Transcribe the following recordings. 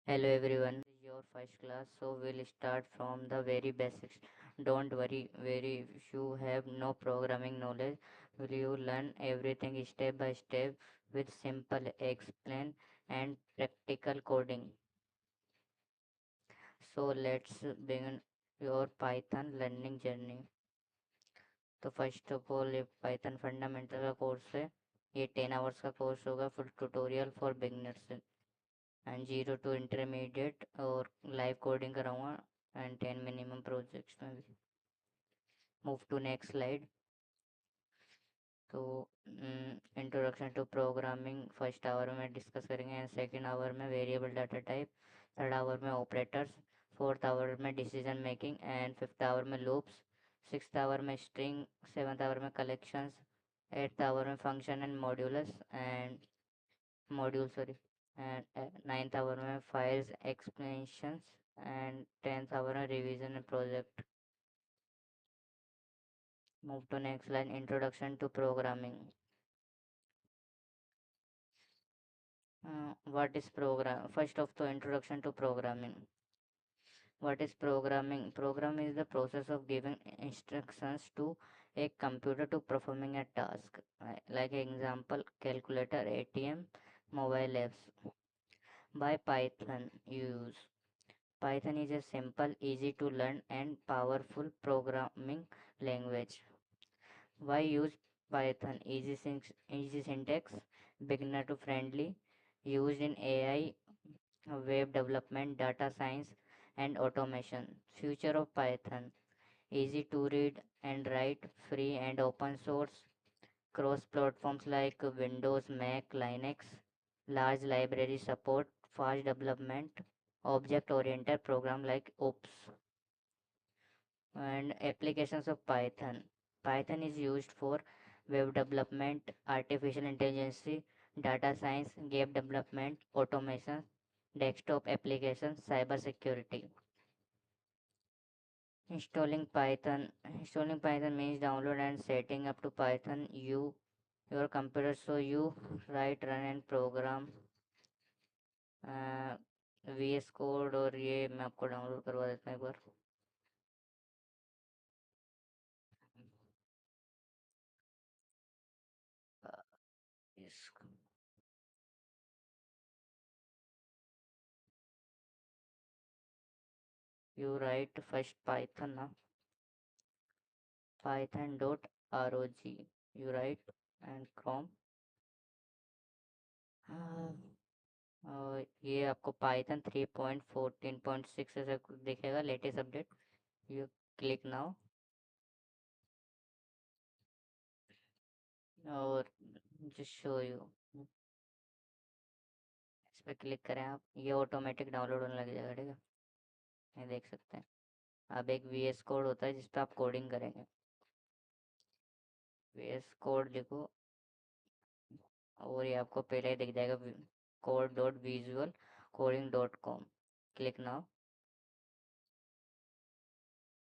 Hello everyone, this is your first class, so we'll start from the very basics. Don't worry, very if you have no programming knowledge, will you learn everything step by step with simple explain and practical coding. So let's begin your Python learning journey. तो first of all ये Python fundamental का course है। ये 10 hours का course होगा, full tutorial for beginners and 0 to intermediate और live coding कराऊंगा and 10 minimum projects में भी। Move to next slide. तो introduction to programming first hour में डिस्कस करेंगे एंड सेकेंड आवर में variable data type, third hour में ऑपरेटर्स, फोर्थ आवर में decision making and fifth hour में लूप्स, सिक्स्थ आवर में स्ट्रिंग, सेवन्थ आवर में collections, eighth hour में function and modulus and module sorry and ninth hour में files explanations and tenth hour में revision and project. Move to next line, introduction to programming. What is program? First of the introduction to programming. What is programming? Program is the process of giving instructions to a computer to performing a task. Like example, calculator, ATM, mobile apps. By Python use. Python is a simple, easy to learn and powerful programming language. Why use Python? Easy syntax, beginner to friendly, used in AI, web development, data science, and automation. Future of Python: easy to read and write, free and open source, cross platforms like Windows, Mac, Linux, large library support, fast development, object oriented program like OOPS, and applications of Python. Python is used for web development, artificial intelligence, data science, game development, automation, desktop applications, cyber security. Installing Python means download and setting up to Python your computer, so you write, run and program VS code. और ये मैं आपको download करवा देता हूँ एक बार। You write first Python ना, python.rog you write and Chrome। ये आपको पाइथन 3.14.6 ऐसा कुछ दिखेगा, latest update. You click now और जस्ट शो यू। इस पर क्लिक करें आप, ये ऑटोमेटिक डाउनलोड होने लग जाएगा, ठीक है। ये देख सकते हैं। अब एक VS कोड होता है जिस पे आप कोडिंग करेंगे। VS कोड लिखो और ये आपको पहले ही दिख जाएगा, code.visualcoding.com। Click now.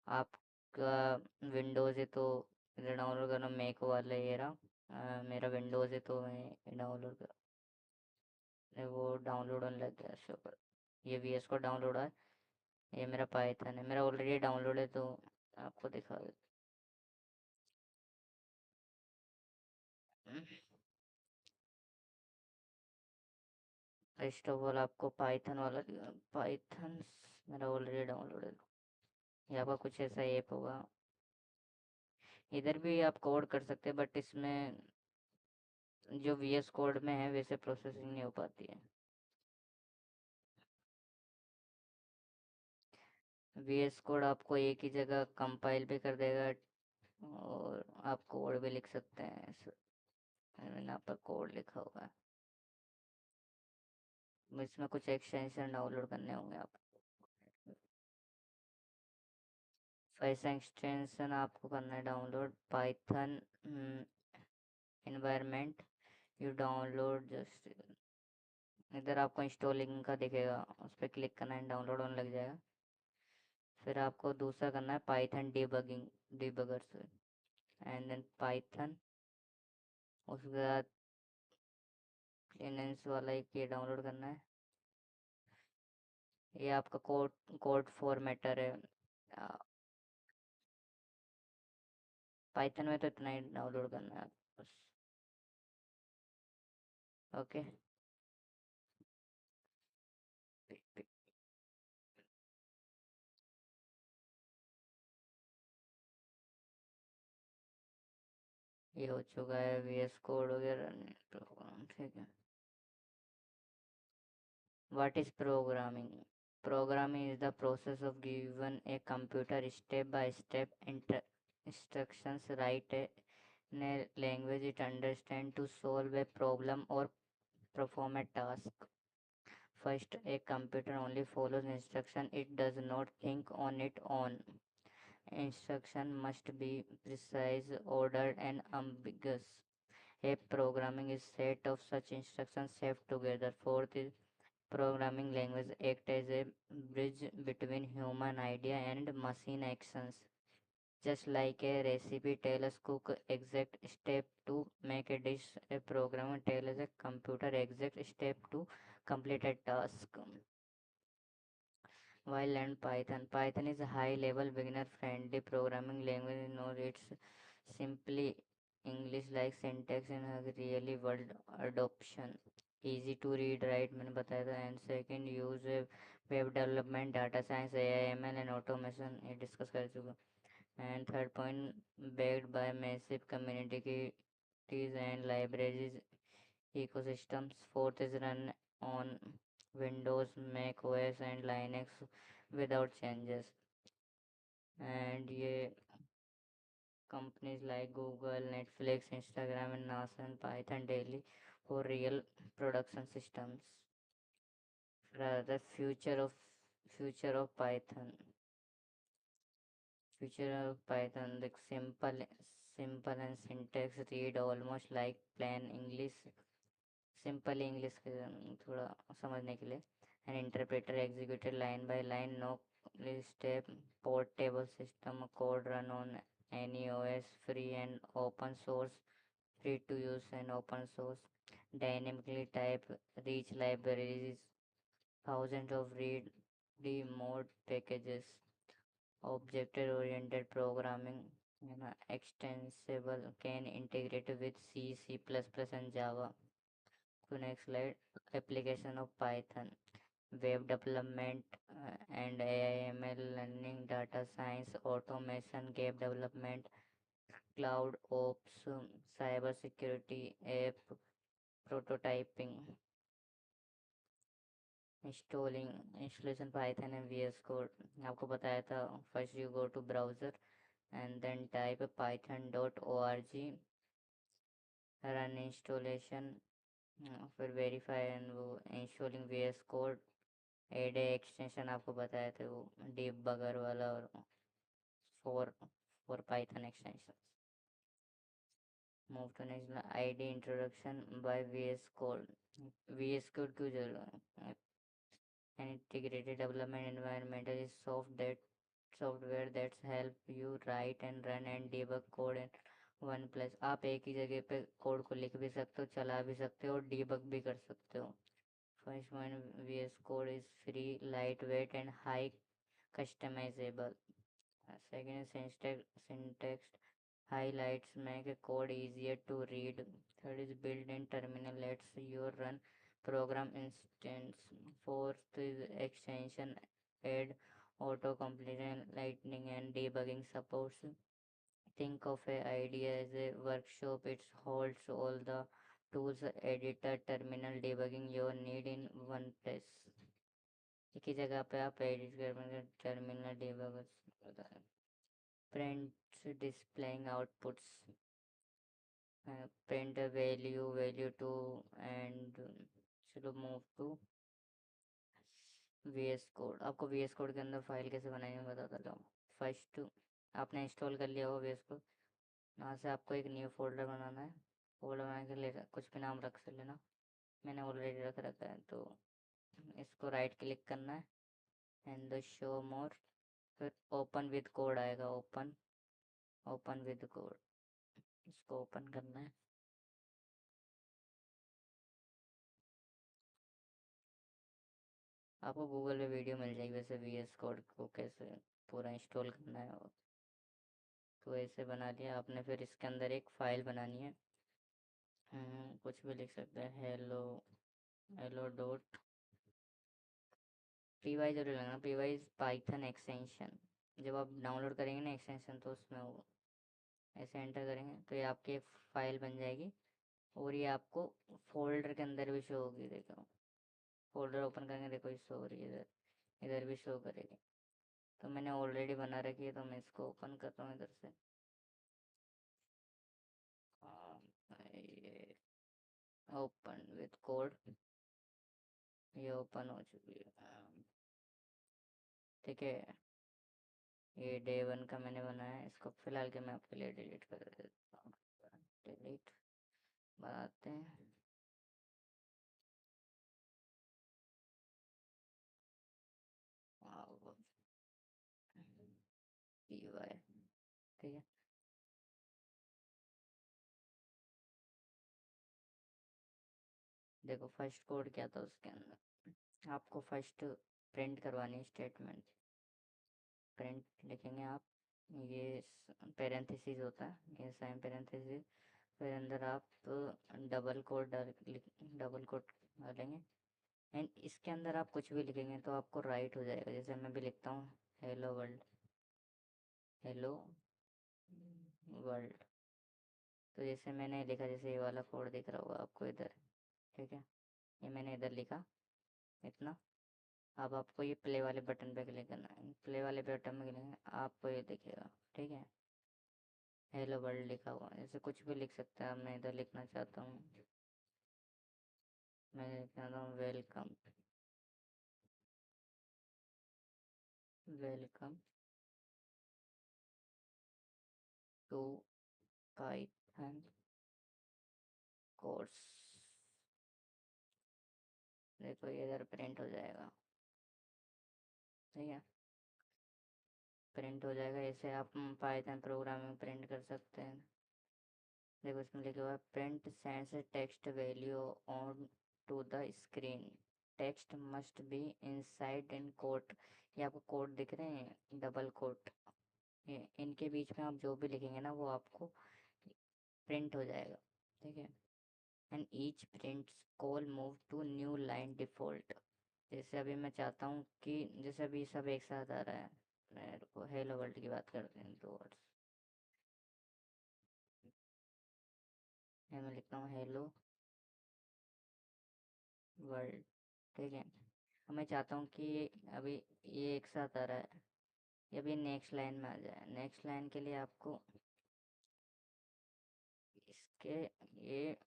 आपका विंडोज़ है तो इधर डाउनलोड करना, मैक वाला ये रहा। मेरा विंडोज़ है तो मैं डाउनलोड कर, वो डाउनलोड होने लग गया शो पर। ये VS को डाउनलोड है। ये मेरा पाइथन है, मेरा ऑलरेडी डाउनलोड है तो आपको दिखा देता। फर्स्ट ऑफ ऑल आपको पाइथन वाला, पाइथन मेरा ऑलरेडी डाउनलोड है। ये आपका कुछ ऐसा ऐप होगा। इधर भी आप कोड कर सकते हैं बट इसमें जो VS कोड में है वैसे प्रोसेसिंग नहीं हो पाती है। VS कोड आपको एक ही जगह कंपाइल भी कर देगा और आप कोड भी लिख सकते हैं। मैंने यहाँ पर कोड लिखा हुआ है। इसमें कुछ एक्सटेंशन डाउनलोड करने होंगे आप। फैसा एक्सटेंशन आपको करना है download Python environment. You download just, इधर आपको इंस्टॉलिंग का दिखेगा, उस पर क्लिक करना है, डाउनलोड होने लग जाएगा। फिर आपको दूसरा करना है पाइथन डिबगर से एंड देन पाइथन। उसके बाद क्लीनेंस वाला एक ये डाउनलोड करना है। ये आपका कोड कोड फॉर्मेटर है। पाइथन में तो इतना ही डाउनलोड करना है बस। ओके। ये हो चुका है VS कोड वगैरह प्रोग्राम, ठीक है। What is programming? Programming is the process of given a computer step by step instructions, write in a language it understands to solve a problem or perform a task. First, a computer only follows instruction, it does not think on its own. Instruction must be precise, ordered, and ambiguous. A programming is set of such instructions saved together. Fourth is programming language act as a bridge between human idea and machine actions. Just like a recipe tells cook exact step to make a dish, a programmer tells a computer exact step to complete a task. While learn Python. Python is a high-level beginner-friendly programming language. Knows its simply English-like syntax and has really word adoption. Easy to read, write मैंने बताया था. And second, use web development, data science, AI, ML and automation ये discuss कर चुका. And third point, backed by massive communities and libraries ecosystems. Fourth is run on Windows, Mac OS and Linux without changes. And ये companies like Google, Netflix, Instagram and NASA and Python daily for real production systems. The future of Python. Future of Python, the simple and syntax read almost like plain English. Simple English थोड़ा समझने के लिए. An interpreter executed line by line, no step, portable system, code run on any OS, free and open source, free to use and open source, dynamically type, rich libraries, thousands of read mode packages, object oriented programming, extensible, can integrate with C, C++ and Java. To next slide, application of Python, web development and AI, ML, learning, data science, automation, game development, cloud ops, cyber security, app prototyping, installing installation Python and VS Code. आपको बताया था. First you go to browser and then type python.org, run installation, फिर verify and वो installing VS Code, add extension आपको बताया था वो debugger वाला, और four four Python extension. Move to next, ID introduction by VS code. VS code क्यों जरूरत है? An integrated development environment is software that's help you write and run and debug code in one place. आप एक ही जगह पे code को लिख भी सकते हो, चला भी सकते हो और डिबग भी कर सकते हो. First one, VS Code is free, lightweight, and high customizable. Second is syntax highlights make a code easier to read. Third is built-in terminal lets you run program instance. Fourth is extension add auto completion, lightning, and debugging supports. Think of a idea as a workshop. It holds all the tools, editor, terminal, debugging you need in one place. एक ही जगह पे आप edit कर terminal debugger. Print displaying outputs, print value to end. चलो move to VS code. आपको VS code के अंदर file कैसे बनाएंगे मैं बताता जाऊँ. फर्स्ट आपने इंस्टॉल कर लिया हो VS कोड. यहाँ से आपको एक न्यू फोल्डर बनाना है. फोल्डर बना के ले कुछ भी नाम रख से लेना. मैंने ऑलरेडी रख रखा है, तो इसको राइट क्लिक करना है एंड शो मोर. फिर ओपन विद कोड आएगा. ओपन विद कोड, इसको ओपन करना है. आपको गूगल पे वीडियो मिल जाएगी वैसे VS कोड को कैसे पूरा इंस्टॉल करना है। तो ऐसे बना लिया आपने, फिर इसके अंदर एक फाइल बनानी है। कुछ भी लिख सकते हैं, hello hello dot P Y जरूर लगना, पी वाई पाइथन एक्सटेंशन। जब आप डाउनलोड करेंगे ना एक्सटेंशन, तो उसमें वो ऐसे एंटर करेंगे तो ये आपकी एक फाइल बन जाएगी। और ये आपको फोल्डर के अंदर भी शो होगी, देखो फोल्डर ओपन करेंगे, देखो ये शो हो रही है इधर, इधर भी शो करेगी। तो मैंने ऑलरेडी बना रखी है, तो मैं इसको ओपन कर रहा हूँ इधर से। ये ओपन विथ कोड, ये ओपन हो चुकी है। ठीक है, ये डे 1 का मैंने बनाया है, इसको फिलहाल के मैं आपके लिए डिलीट कर देता हूँ। डिलीट बनाते हैं। पी वाई, ठीक है। देखो फर्स्ट कोड क्या था उसके अंदर, आपको फर्स्ट प्रिंट करवानी स्टेटमेंट। प्रिंट लिखेंगे आप, ये पेरेंथेसिस होता है, ये साइन पेरेंथेसिस, फिर अंदर आप डबल कोड डबल कोड डालेंगे। एंड इसके अंदर आप कुछ भी लिखेंगे तो आपको राइट हो जाएगा। जैसे मैं भी लिखता हूँ, हेलो वर्ल्ड, हेलो वर्ल्ड। तो जैसे मैंने लिखा, जैसे ये वाला कोड दिख रहा होगा आपको इधर, ठीक है, ये मैंने इधर लिखा इतना। अब आपको ये प्ले वाले बटन पे क्लिक करना है, प्ले वाले बटन में क्लिक, आपको ये दिखेगा, ठीक है, हेलो वर्ल्ड लिखा हुआ है। जैसे कुछ भी लिख सकते हैं, मैं इधर लिखना चाहता हूँ, मैं लिखना चाहता हूँ welcome, welcome to Python course. देखो ये इधर प्रिंट हो जाएगा, ठीक है, प्रिंट हो जाएगा। ऐसे आप पाइथन प्रोग्रामिंग प्रिंट कर सकते हैं। देखो इसमें लिखा हुआ है print sends text value on to the screen, text must be inside in quote. ये आपको कोट दिख रहे हैं, डबल कोट, ये इनके बीच में आप जो भी लिखेंगे ना वो आपको प्रिंट हो जाएगा, ठीक है। And each print call move to new line default. जैसे अभी मैं चाहता हूँ कि जैसे अभी सब एक साथ आ रहा है, मेरे को हेलो वर्ल्ड की बात करते हैं, 2 वर्ड्स, मैं लिखता हूँ हेलो वर्ल्ड, ठीक है। अब मैं चाहता हूँ कि अभी ये एक साथ आ रहा है, ये अभी नेक्स्ट लाइन में आ जाए। नेक्स्ट लाइन के लिए आपको इसके ये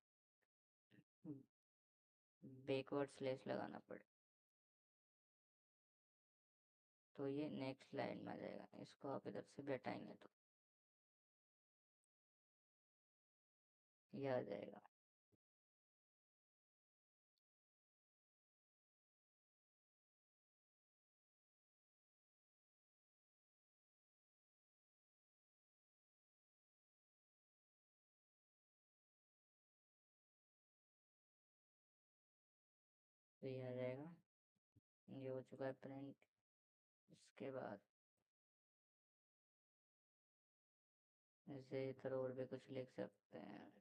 बैकवर्ड स्लैश लगाना पड़े, तो ये नेक्स्ट लाइन में आ जाएगा। इसको आप इधर से भी हटाएंगे तो ये आ जाएगा। तो ये आ जाएगा, ये हो चुका है प्रिंट। इसके बाद जैसे इधर और भी कुछ लिख सकते हैं,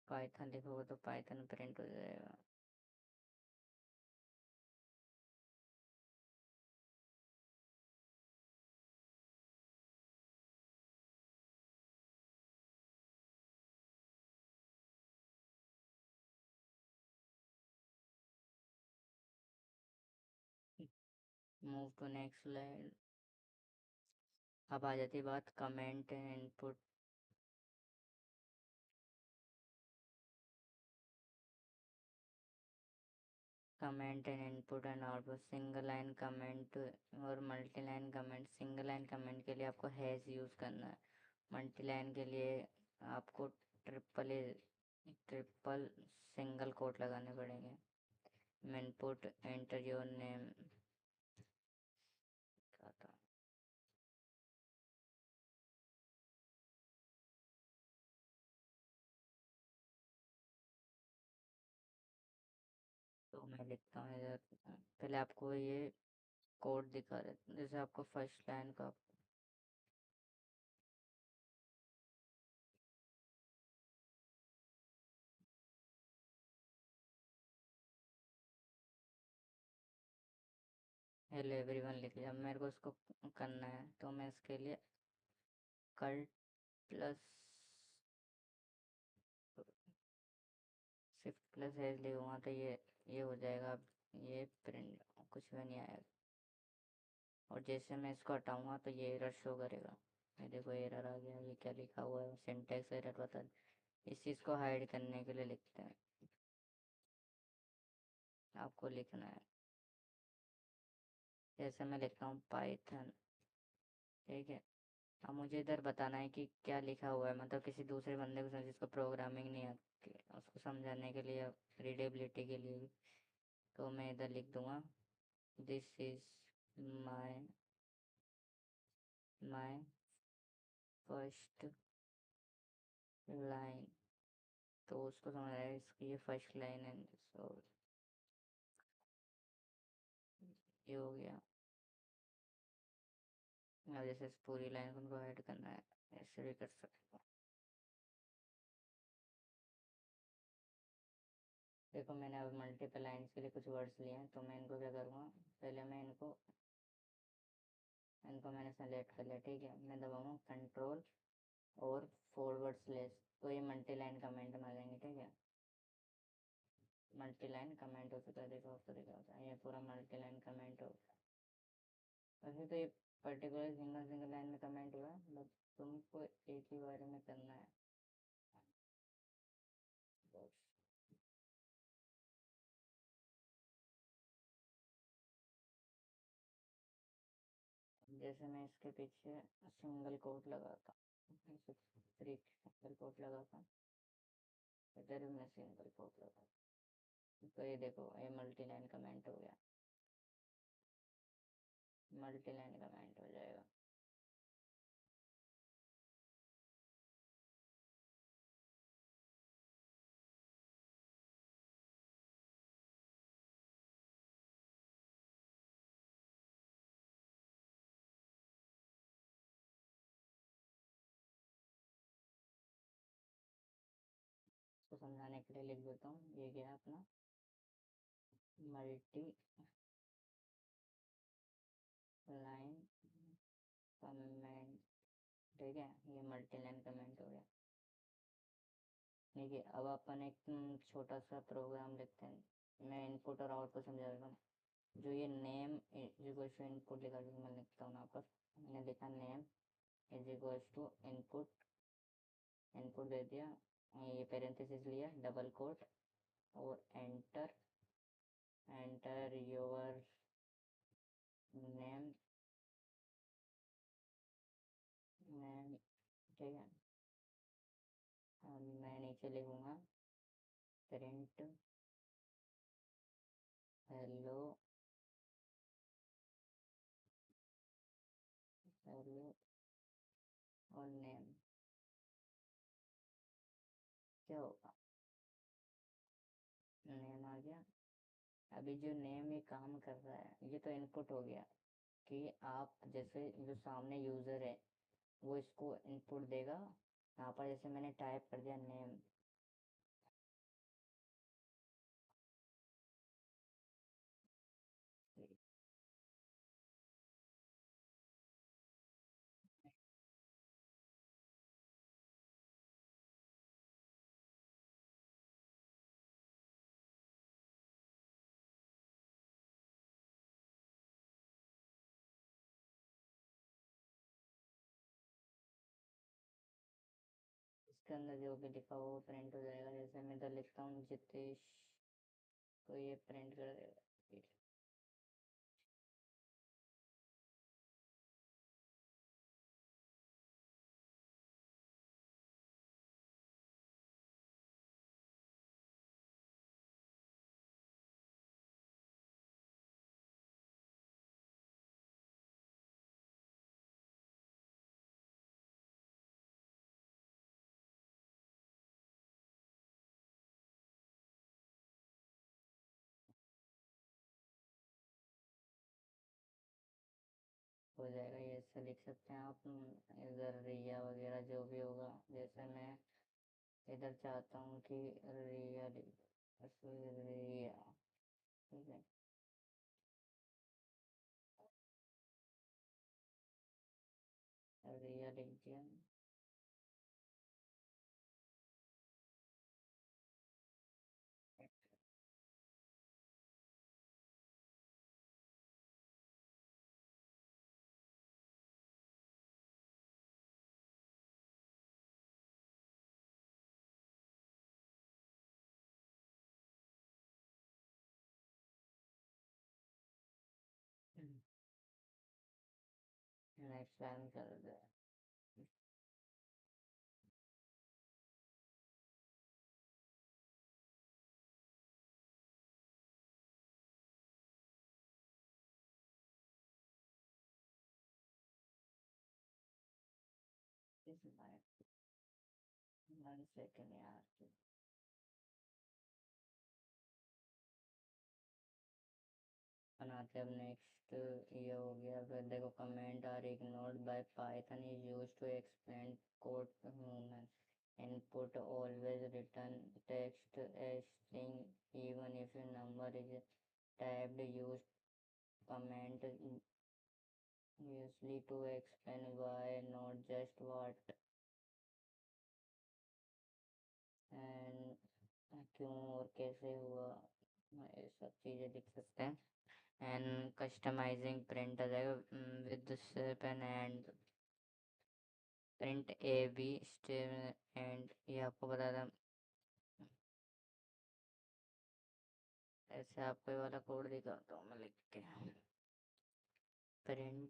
पाइथन लिखोगे तो पाइथन प्रिंट हो जाएगा। Move to next slide. अब आ जाती है बात comment and input. Comment and input and output, single line comment और multi line comment. Single line comment के लिए आपको हैश यूज़ करना है, मल्टी लाइन के लिए आपको ट्रिपल ट्रिपल सिंगल कोट लगाने पड़ेंगे। इनपुट एंटर योर नेम, क्या था, मैं लिखता हूँ इधर। पहले आपको ये कोड दिखा देता हूँ। जैसे आपको फर्स्ट लाइन का हेलो एवरीवन लिख लिया। मेरे को इसको करना है तो मैं इसके लिए कल्ट प्लस शिफ्ट प्लस एज लिखूँगा तो ये हो जाएगा। अब ये प्रिंट कुछ भी नहीं आएगा। और जैसे मैं इसको हटाऊँगा तो ये एरर शो करेगा। ये देखो एरर आ गया। ये क्या लिखा हुआ है, सिंटैक्स एरर बता। इस चीज़ को हाइड करने के लिए लिखते हैं। आपको लिखना है जैसे मैं लिखता हूँ पाइथन, ठीक है। अब मुझे इधर बताना है कि क्या लिखा हुआ है, मतलब किसी दूसरे बंदे को जिसको प्रोग्रामिंग नहीं आती उसको समझाने के लिए, रीडेबिलिटी के लिए भी। तो मैं इधर लिख दूंगा this is my my first line. तो उसको समझ आएगा इसकी ये फर्स्ट लाइन है। सो ये हो गया। अब जैसे इस पूरी लाइन को उनको ऐड करना है, ऐसे भी कर सकते हो। देखो मैंने अब मल्टीपल लाइन्स के लिए कुछ वर्ड्स लिए हैं तो मैं इनको क्या करूँगा, पहले मैं इनको इनको मैंने सेलेक्ट कर लिया, ठीक है। मैं दबाऊँगा कंट्रोल और फॉरवर्ड स्लेश, तो ये मल्टी लाइन कमेंट में आ जाएंगे, ठीक है। मल्टी लाइन कमेंट हो चुका है, देखो आपको दिखा होता है ये पूरा मल्टी लाइन कमेंट हो गया। वैसे तो ये पर्टिकुलर सिंगल सिंगल लाइन में कमेंट हुआ है, बट तुमको एक ही बारे में करना है बस। जैसे मैं इसके पीछे सिंगल कोट लगाता हूँ, सिंगल कोट लगाता हूँ, इधर भी मैं सिंगल कोट लगाता हूँ, तो ये देखो ये मल्टी लाइन कमेंट हो गया। मल्टी लाइन कमेंट हो जाएगा। इसको समझाने के लिए लिख देता हूँ, ये गया अपना मल्टी लाइन कमेंट, ठीक है। ये मल्टी लाइन कमेंट हो गया। ठीक है, अब अपन एक छोटा सा प्रोग्राम लिखते हैं। मैं इनपुट और आउटपुट समझा देता हूँ। जो ये name is equal to input लिखा, जो मैं लिखता हूँ यहाँ पर मैंने लिखा name is equal to input, input दे दिया, ये पेरेंथेसिस लिया, डबल कोट और enter, enter your name, name, ठीक है। मैं नीचे लिखूँगा प्रिंट हेलो, हेलो और नेम, क्या होगा, नेम आ गया। अभी जो नेम ये काम कर रहा है ये तो इनपुट हो गया कि आप जैसे जो सामने यूज़र है वो इसको इनपुट देगा। यहाँ पर जैसे मैंने टाइप कर दिया नेम, इसके अंदर जो भी लिखा हो वो प्रिंट हो जाएगा। जैसे मैं इधर लिखता हूँ जितेश, तो ये प्रिंट कर देगा। हो जाएगा, ये ऐसे लिख सकते हैं आप। इधर रिया वगैरह जो भी होगा, जैसे मैं इधर चाहता हूँ कि रिया रिया, ठीक है। रिया लिख दिया। नेक्स्ट लाइन कर दे। वन सेकेंड यार। बनाते अब नेक्स्ट ये हो गया। फिर देखो, comment are ignored by Python is use to explain code human input always return text as string even if a number is typed. Use comment usually to explain why, not just what, and क्यों और कैसे हुआ, ये सब चीज़ें लिख सकते हैं। एंड कस्टमाइजिंग प्रिंट आ जाएगा with sep and print A B stem end, ये आपको बता दें। ऐसे आपको ये वाला कोड दिखाता हूँ मैं लिख के। प्रिंट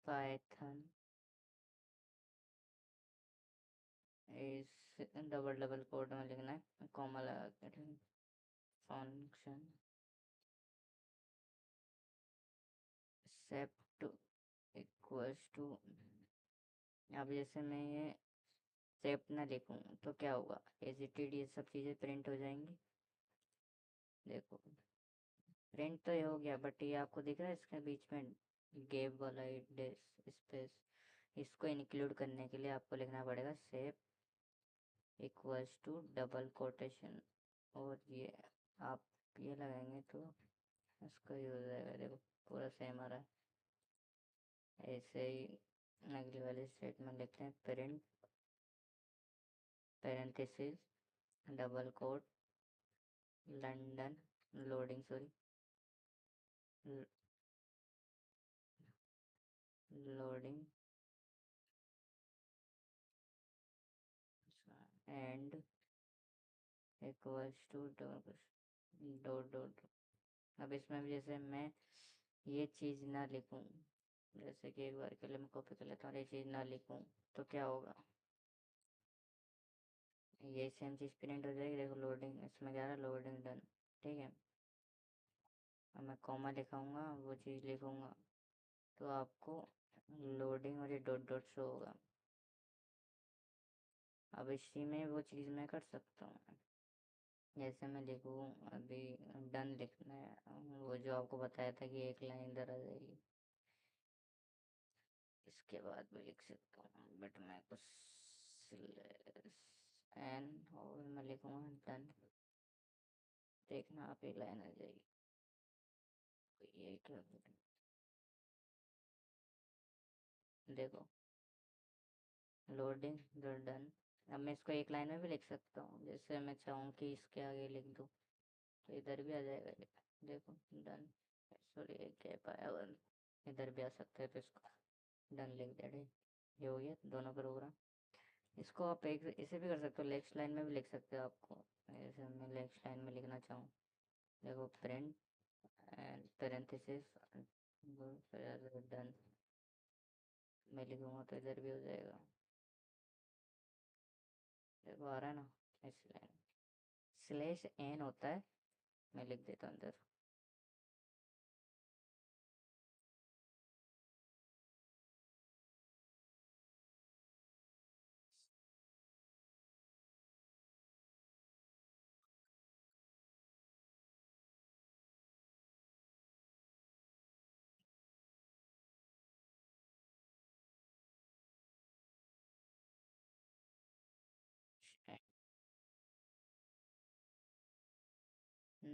पाइथन इस डबल डबल कोड में लिखना है, कॉमा लगा के। फंक्शन सेप्ट इक्वल्स टू, अब जैसे मैं ये सेप्ट ना लिखूँ तो क्या होगा, एजिटेड ये सब चीज़ें प्रिंट हो जाएंगी। देखो प्रिंट तो ये हो गया, बट ये आपको दिख रहा है इसके बीच में गैप वाला स्पेस, इसको इंक्लूड करने के लिए आपको लिखना पड़ेगा सेप इक्वल्स टू डबल कोटेशन, और ये आप ये लगाएंगे तो इसका ही हो जाएगा। देखो पूरा सेम आ रहा है। ऐसे ही अगली वाली स्टेटमेंट लिखते हैं, print parenthesis double quote London loading, sorry loading end equals to dot dot. अब इसमें भी जैसे मैं ये चीज़ ना लिखूं, जैसे कि एक बार के लिए मैं कॉपी कर लेता हूँ, ये चीज़ ना लिखूं तो क्या होगा, ये सेम चीज़ प्रिंट हो जाएगी। देखो लोडिंग, इसमें क्या रहा, लोडिंग डन, ठीक है। अब मैं कॉमा लिखाऊंगा, वो चीज़ लिखूंगा तो आपको लोडिंग और ये डॉट डॉट शो होगा। अब इसी में वो चीज़ मैं कर सकता हूँ, जैसे मैं लिखूँ अभी डन लिखना है, वो जो आपको बताया था कि एक लाइन इधर आ जाएगी, इसके बाद भी लिख सकता हूँ, बट मैं कुछ एन और मैं लिखूँगा डन, देखना आप एक लाइन आ जाएगी। तो ये क्या, देखो लोडिंग डन। अब मैं इसको एक लाइन में भी लिख सकता हूँ, जैसे मैं चाहूँ कि इसके आगे लिख दूँ तो इधर भी आ जाएगा ये। देखो डन, सॉरी गैप आया, इधर भी आ सकता है तो इसको डन लिख दे। ये हो गया दोनों प्रोग्राम। इसको आप एक इसे भी कर सकते हो, नेक्स्ट लाइन में भी लिख सकते हो आपको, जैसे मैं नेक्स्ट लाइन में लिखना चाहूँ। देखो प्रिंट एंड पैरेंथेसिस डन, मैं लिखूँगा तो इधर भी हो जाएगा। देखो आ रहा है ना, इस लाइन स्लेश एन होता है, मैं लिख देता हूँ इधर।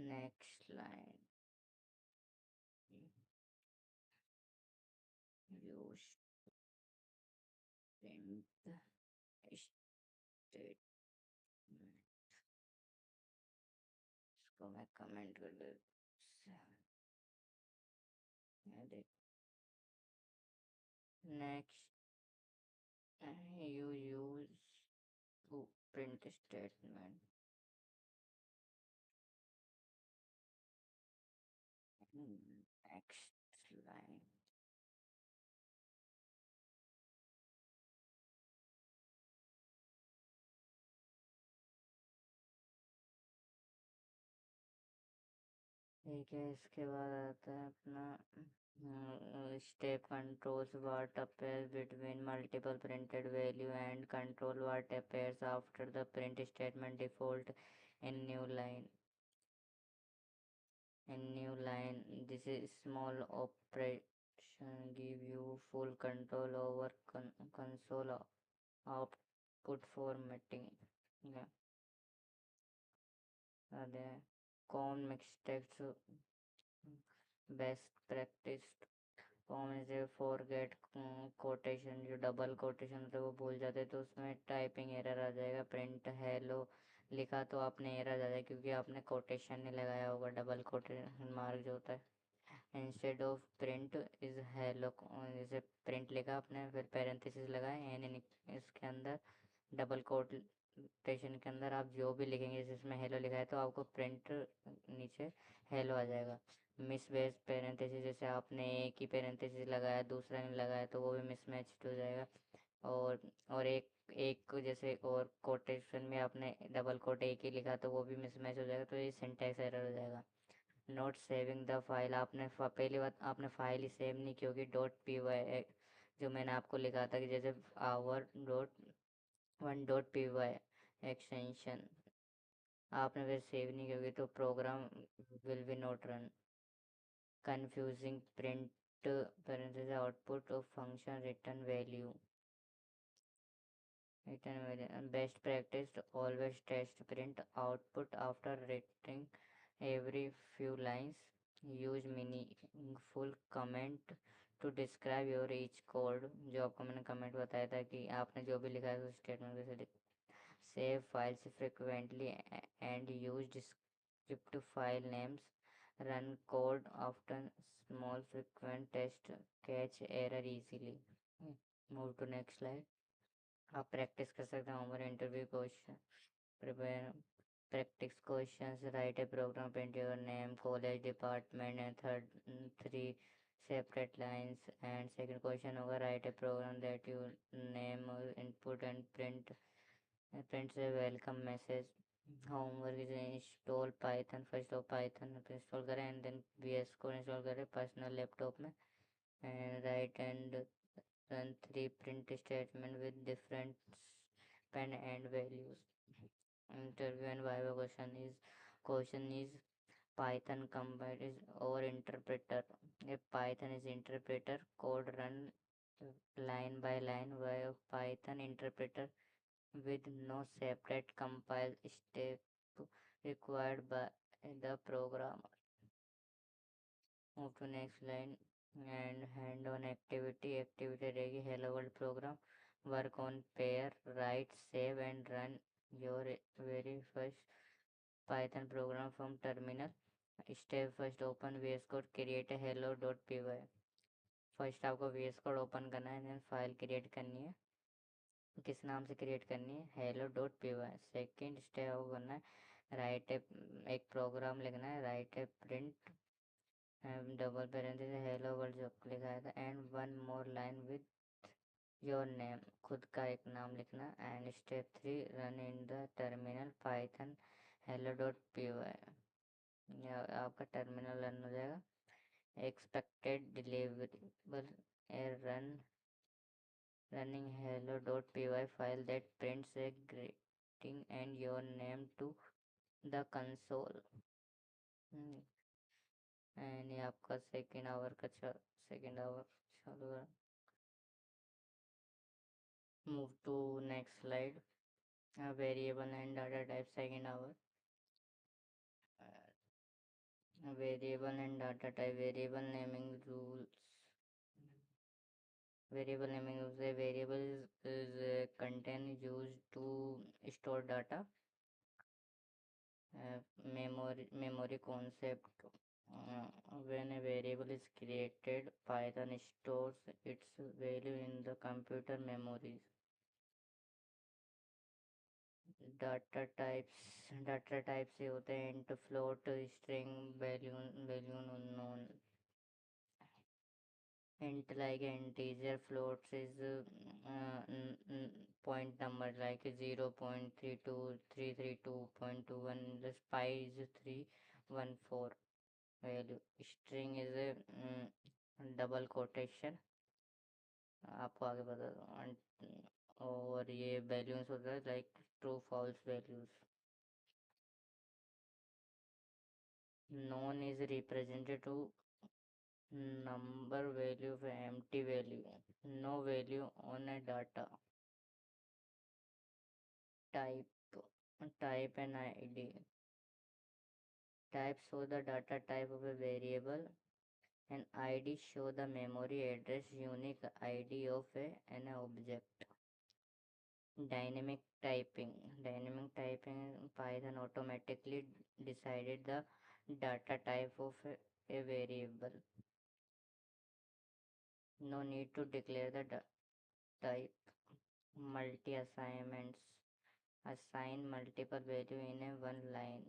next line. Use print statement. इसको मैं कमेंट कर देता हूँ. Next, you use to print statement. Next line. ठीक है, इसके बाद आता है अपना step controls what appears between multiple printed value and control what appears after the print statement default in new line. This is small operation give you full control over console output formatting. Yeah, there. Common mistakes, best practice. Common से forget quotation, जो double quotation होता है वो भूल जाते तो उसमें typing error आ जाएगा. प्रिंट हेलो लिखा तो आपने एरर आ जाएगा क्योंकि आपने कोटेशन नहीं लगाया होगा, डबल कोटेशन मार्क जो होता है. Instead of print is hello, जैसे प्रिंट लिखा आपने फिर पैरेंथेसिस लगाए एन इसके अंदर डबल कोटेशन के अंदर आप जो भी लिखेंगे जिसमें हेलो लिखा है तो आपको प्रिंट नीचे हेलो आ जाएगा. मिस बेस पैरेंथेसिस, जैसे आपने एक ही पैरेंथेसिस लगाया दूसरा नहीं लगाया तो वो भी मिसमैच हो जाएगा. और और एक जैसे और कोटेशन में आपने डबल कोट एक ही लिखा तो वो भी मिसमैच हो जाएगा, तो ये सिंटैक्स एरर हो जाएगा. नॉट सेविंग द फाइल, आपने पहली बात आपने फाइल ही सेव नहीं की होगी. डॉट पी वाई जो मैंने आपको लिखा था कि जैसे hour dot one dot P Y extension आपने फिर सेव नहीं की होगी तो program will be not run. Confusing print parenthesis output of function return value. And best practice always test print output after writing every few lines. Use meaningful comment to describe your each code. जो आपको मैंने comment बताया था कि आपने जो भी लिखा है उस स्टेटमेंट को कैसे save files frequently and use descriptive file names. Run code often. Small frequent test catch error easily. Move to next slide. आप प्रैक्टिस कर सकते हैं हमारे interview question. Prepare practice questions. Write a program, print your name, college, department and three separate lines. And second question होगा write a program that you name input and print से welcome message. Homework is install Python. First of Python install करें and then VS code install करें personal laptop में. And write and run three print statement with different pen and values. Interview and viva question is Python combined is or interpreter. If Python is interpreter, code run line by line while Python interpreter with no separate compile step required by the programmer. Move to next line. And hand on activity रहेगी hello world program. Work on pair, write, save and run your very first Python program from terminal. Step first, open VS Code, create a hello.py. First आपको VS Code open करना है, then file create करनी है. किस नाम से create करनी है? hello.py. सेकेंड स्टेप आपको करना है राइट एक प्रोग्राम लिखना है. Write a print double parenthesis hello world जो लिखा है and one more line with your name, खुद का एक नाम लिखना. And step 3 run in the terminal Python hello.py. आपका टर्मिनल रन हो जाएगा. Expected deliverable running hello.py file that prints a greeting and your name to the console. And ये आपका सेकेंड आवर का सेकेंड आवर चालू है. Move to next slide. Variable and data type second hour. Variable and data type. Variable naming rules. Variable naming rules. A variable is a content used to store data. Memory concept. When a variable is created, Python stores its value in the computer memories. Data types ये होते हैं int float string values unknown. Int like integer, floats is point number like 0.32332.21. The pi is 314 value. String is a double quotation. आपको आगे बता दो. और ये values होता है like true false values. None is represented to number value of empty value. No value on a data type. Type and id. Type show the data type of a variable and id show the memory address unique id of an object. Dynamic typing Python automatically decided the data type of a variable. No need to declare the type. Multi assignments assign multiple value in a one line.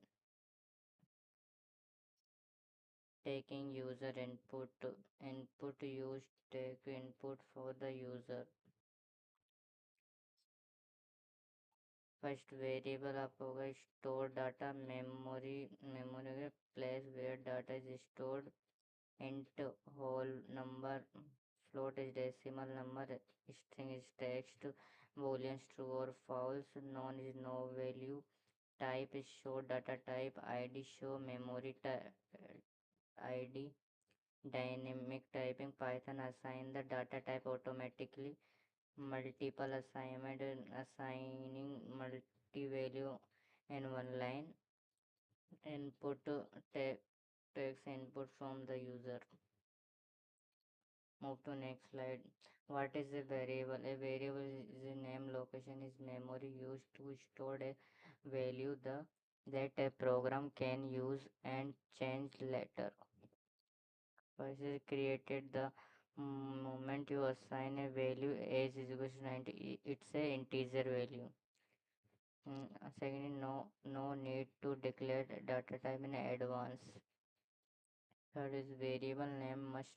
Taking user input use take input for the user. First variable आपका होगा store data. Memory के place where data is stored. Int whole number. Float is decimal number. String is text. booleans true or false. None is no value. Type is show data type. ID show memory ID. Dynamic typing Python assign the data type automatically. Multiple assignment assigning multi-value in one line. Input takes input from the user. Move to next slide. What is a variable? A variable is a name, location is memory used to store a value that a program can use and change later. First is created the moment you assign a value age is equal to 90. It's a integer value. Second is no need to declare data type in advance. Third is variable name must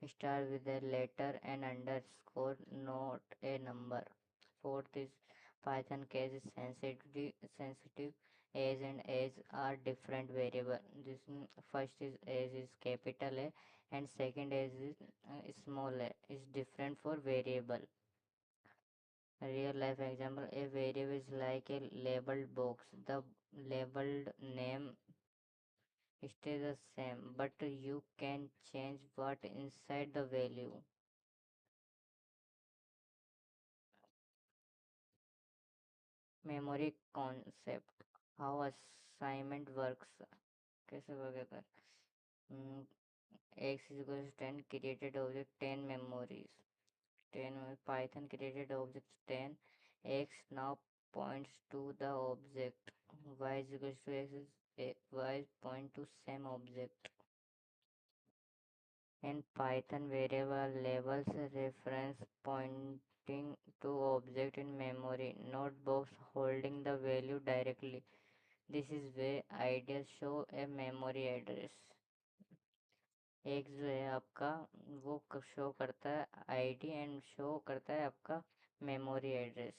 start with a letter and underscore, not a number. Fourth is Python case is sensitive. Age and age are different variable. This first is age is capital A and second age is small a is different for variable. Real life example, a variable is like a labeled box. The labeled name stay the same, but you can change what inside the value. Memory concept, how assignment works. कैसे work करता है. x is equal to 10 created object 10 memories. 10 Python created object 10. X now points to the object. Y is equal to x is y point to same object. In Python, variable labels reference pointing to object in memory, not box holding the value directly. This is where ideas show a memory address. एक जो है आपका वो show करता है ID and show करता है आपका memory address.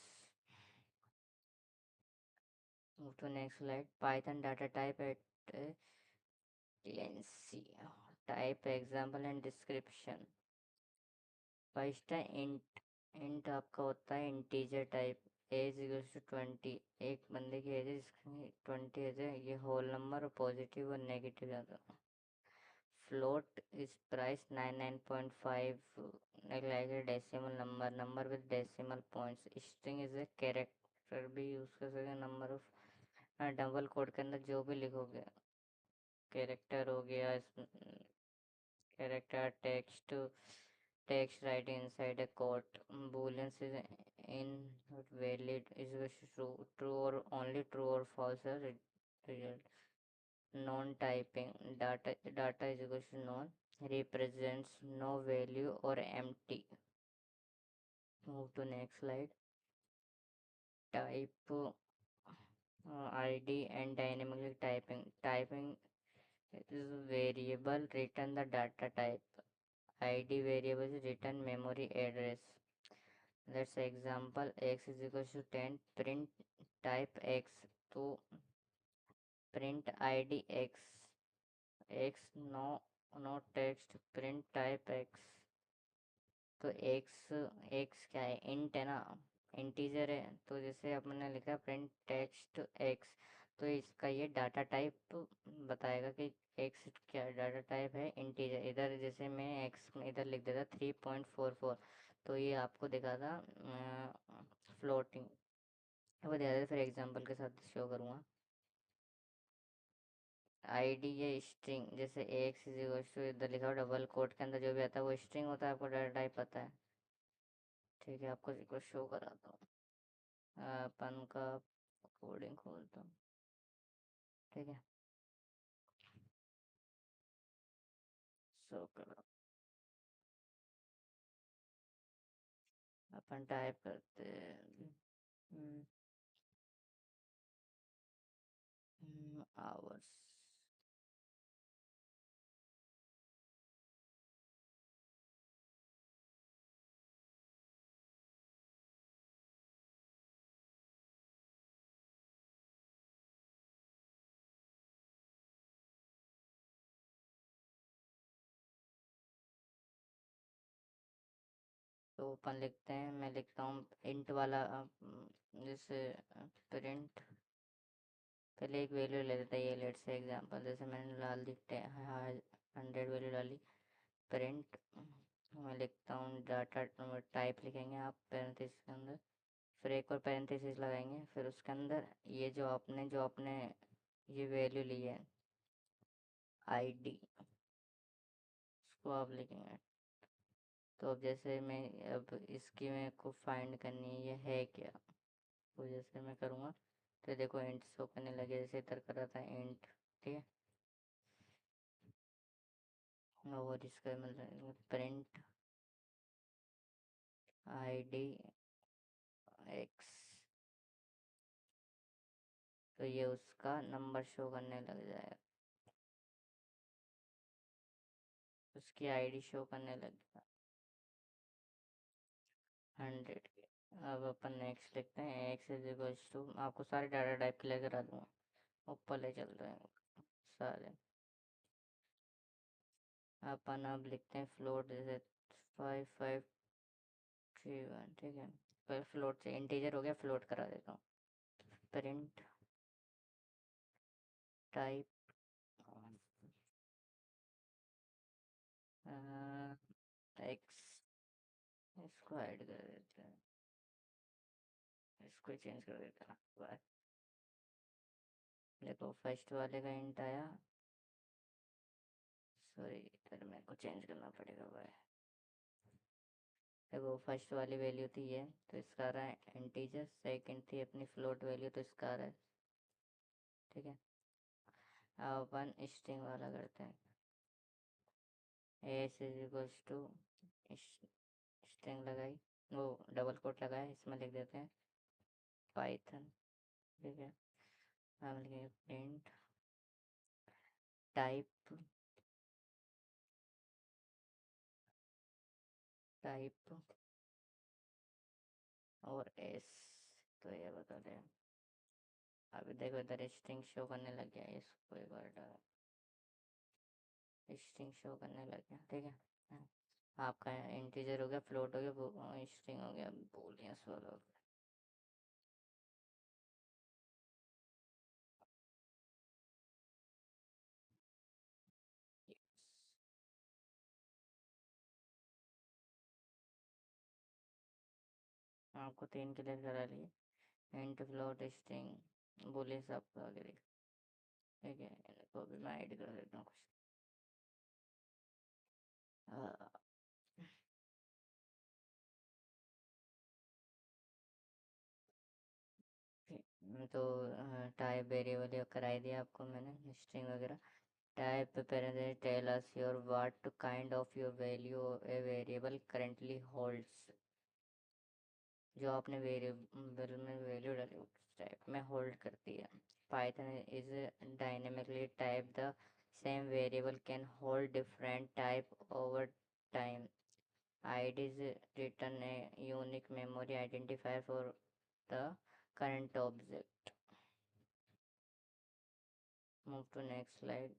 Move to next slide. Python data type at glance. Type example and description. First है इंट आपका होता है integer type age equals to 20. एक बंदे की एज 20 एज है. ये होल नंबर और पॉजिटिव और नेगेटिव ज़्यादा. Float is price 99.5 like a decimal number with decimal points. String is a character भी यूज़ कर सकते हैं नंबर ऑफ डबल कोड के अंदर जो भी लिखोगे. कैरेक्टर हो गया, character text right inside a quote. Booleans is invalid is true or only true or false result. Non-typing data is equals to non represents no value or empty. Move to next slide. Type ID and dynamic typing is variable return the data type. ID variable is return memory address. Let's say example x is equals to 10, print type x. तो print id x no text print type x. तो x क्या है, int है ना, integer है। तो जैसे अपने लिखा प्रिंट टेक्स्ट x, तो इसका ये डाटा टाइप बताएगा कि x क्या डाटा टाइप है, इंटीजर। इधर जैसे मैं x में इधर लिख देता 3.44, तो ये आपको दिखाता फ्लोटिंग। वो दे फिर एग्जांपल के साथ शो करूँगा। आईडी ये स्ट्रिंग, जैसे एक्स इज इक्वल टू इधर लिखा हुआ डबल कोट के अंदर जो भी आता है वो स्ट्रिंग होता है, आपको डाटा टाइप पता है। ठीक है, आपको इसको शो कराता हूँ। अपन का कोडिंग खोलता हूँ। ठीक है, शो करो। अपन टाइप करते आवर्स। तो अपन लिखते हैं, मैं लिखता हूँ इंट वाला, जैसे प्रिंट, पहले एक वैल्यू ले लेते हैं, ये लेट से एग्जांपल जैसे मैंने डाल दी 100 वैल्यू डाली। प्रिंट मैं लिखता हूँ डाटा टाइप, लिखेंगे आप पैरेंथेसिस के अंदर, फिर एक और पैरेंथेसिस लगाएंगे, फिर उसके अंदर ये जो आपने ये वैल्यू ली है आईडी, उसको आप लिखेंगे। तो अब जैसे मैं अब इसकी मेरे को फाइंड करनी है, ये है क्या, तो जैसे मैं करूँगा तो देखो इंट शो करने लगे, जैसे इधर कर रहा था इंट। ठीक है, और इसका मतलब प्रिंट आईडी एक्स, तो ये उसका नंबर शो करने लग जाएगा, उसकी आईडी शो करने लग गया 100 के। अब अपन नेक्स्ट लिखते हैं एक्स इज इक्वल्स टू, आपको सारे डाटा टाइप क्लियर करा दूँगा, ऊपर ले चल रहे हैं सारे। अपन अब लिखते हैं फ्लोट, जैसे 5531। ठीक है, पर फ्लोट से इंटीजर हो गया, फ्लोट करा देता हूँ। प्रिंट टाइप एक्स, इसको ऐड कर देते हैं, इसको चेंज कर देते हैं। देखो फर्स्ट वाले का इंट आया, सॉरी इधर मेरे को चेंज करना पड़ेगा भाई। देखो फर्स्ट वाली वैल्यू थी ये, तो इसका आ रहा है इंटीजर। सेकंड थी अपनी फ्लोट वैल्यू, तो इसका आ रहा है। ठीक है, अब अपन स्ट्रिंग वाला करते हैं। S is equals to string लगाई, वो डबल कोट लगाया, इसमें लिख देते हैं पाइथन। ठीक है, हम लिखेंगे प्रिंट टाइप और एस, तो ये बता दें। अभी देखो इधर स्ट्रिंग शो करने लग गया, इसको एक बार स्ट्रिंग शो करने लग गया। ठीक है, हाँ, आपका इंटीजर हो गया, फ्लोट हो गया, स्ट्रिंग हो गया, बूलियंस वाला हो गया। Yes. आपको 3 क्लियर करा लिए, इंट फ्लोट स्ट्रिंग बूलियंस आपको आगे ठीक है, इनको भी मैं ऐड कर देता हूँ कुछ। तो टाइप वेरिएबल कराई दिया आपको मैंने, स्ट्रिंग वगैरह। Type parent tell us your what kind of your value a variable currently holds, जो आपने वेरिएबल में वैल्यू डाली उस टाइप में होल्ड करती है। Python is dynamically type the same variable can hold different type over time. id is written a unique memory identifier for the current object. Move to next slide.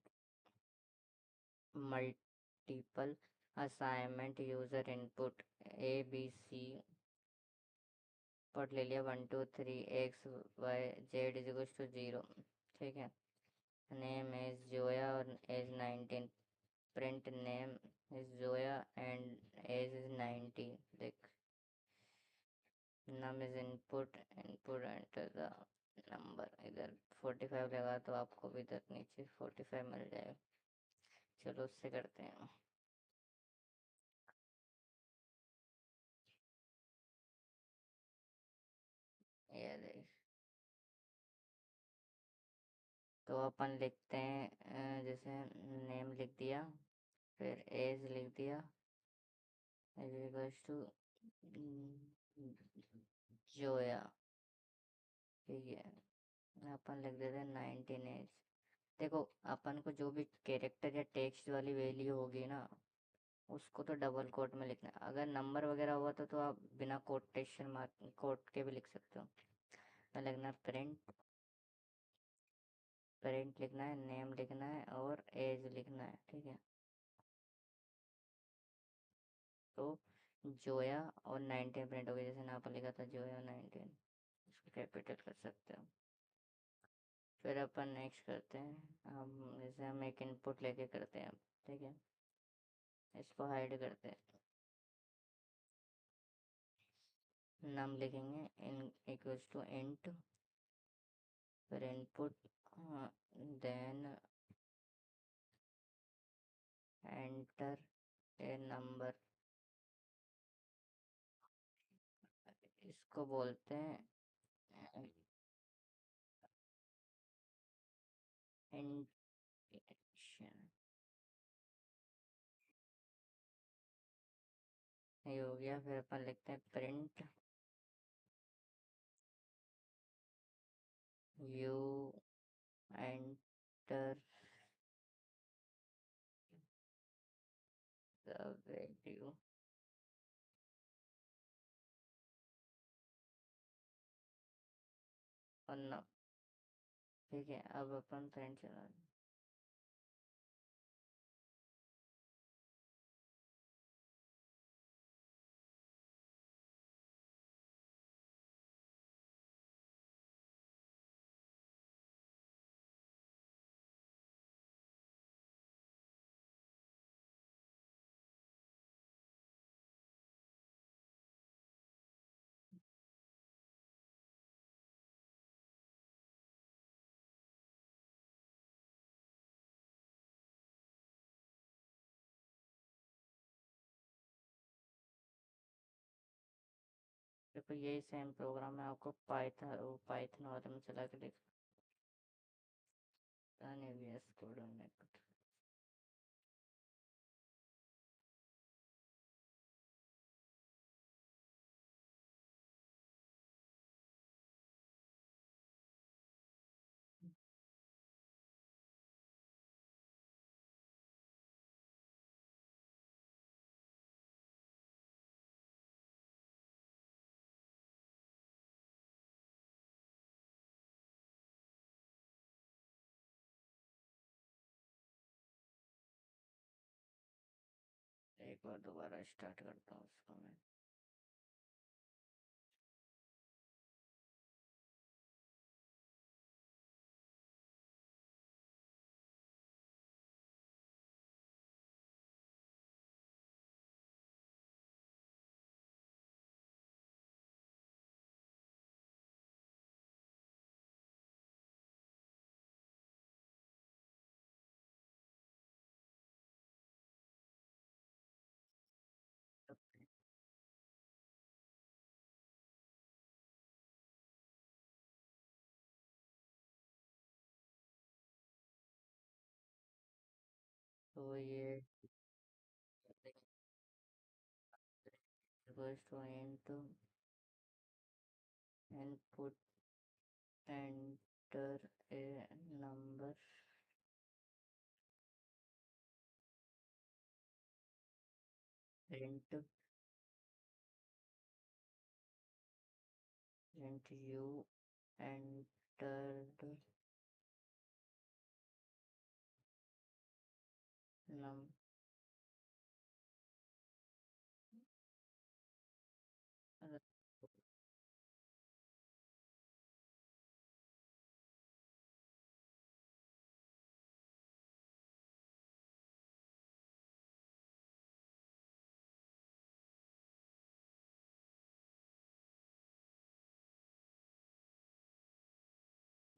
Multiple assignment user input a b c, पढ़ ले लिया 1 2 3 x y z is equal to 0। ठीक है, name is Zoya और age 19, print name is Zoya and age is 90। देख, num is input, input enter the number, इधर 45 लगा तो आपको भी इधर नीचे 45 मिल जाएगा। चलो उससे करते हैं। ये देख, तो अपन लिखते हैं जैसे नेम लिख दिया, फिर एज लिख दिया, इज इक्वल्स टू जोया। ठीक है, अपन लिख देते हैं 19 एज। देखो, अपन को जो भी कैरेक्टर या टेक्स्ट वाली वैल्यू होगी ना, उसको तो डबल कोट में लिखना है। अगर नंबर वगैरह हुआ तो आप बिना कोटेशन मार्क कोट के भी लिख सकते हो। तो लिखना प्रिंट, प्रिंट लिखना है, नेम लिखना है और एज लिखना है। ठीक है, तो जोया और 19 प्रिंट हो गया, जैसे यहाँ पर लिखा था जोया 19, इसको कैपिटल कर सकते हो। फिर अपन नेक्स्ट करते हैं, हम जैसे हम एक इनपुट लेके करते हैं। ठीक है, इसको हाइड करते हैं, नाम लिखेंगे इन इक्वल्स टू इंट, फिर input, then enter a number, इसको बोलते हैं इंटेंशन। ये हो गया, फिर अपन लिखते हैं print you enter the value और न। ठीक है, अब अपन प्रिंट चला, देखो यही सेम प्रोग्राम है, आपको पाइथन वाले में चला के देखता नहीं VS कोड में। एक बार दोबारा स्टार्ट करता हूँ उसको मैं। तो ये goes to into input, enter a number, int you entered num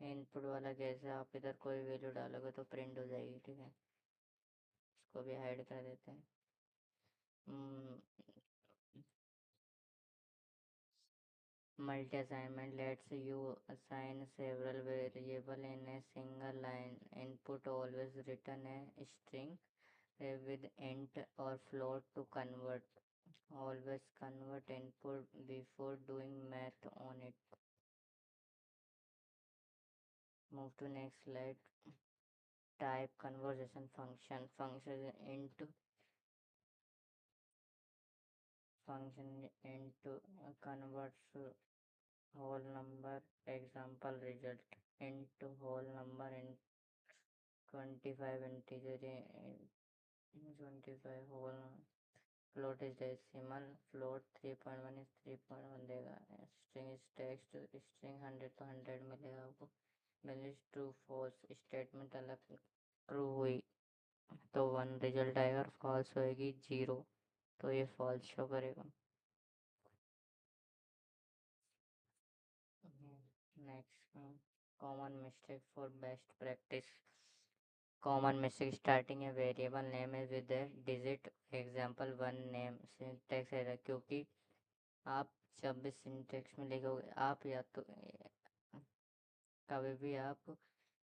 input वाला कैसे आप इधर कोई वैल्यू डालोगे तो प्रिंट हो जाएगी, ठीक है। इसको भी हाइड कर देते हैं। Multi assignment lets you assign several variable in a single line. Input always return a string with int or float to convert. Always convert input before doing math on it. Move to next slide. Type conversation function into converts whole number example result into whole number in 25 integer in 25 whole float is decimal float 3.1 is 3.1 देगा। string is text string 100 तो 100 मिलेगा आपको। Value true false statement अलग true हुई तो 1 result आएगा और false होएगी 0 तो ये फॉल्स शो करेगा। Next common mistake for best practice. Common mistake starting a variable name is with a digit example one name syntax error क्योंकि आप जब भी सिंटेक्स में लिखोगे आप या तो कभी भी आप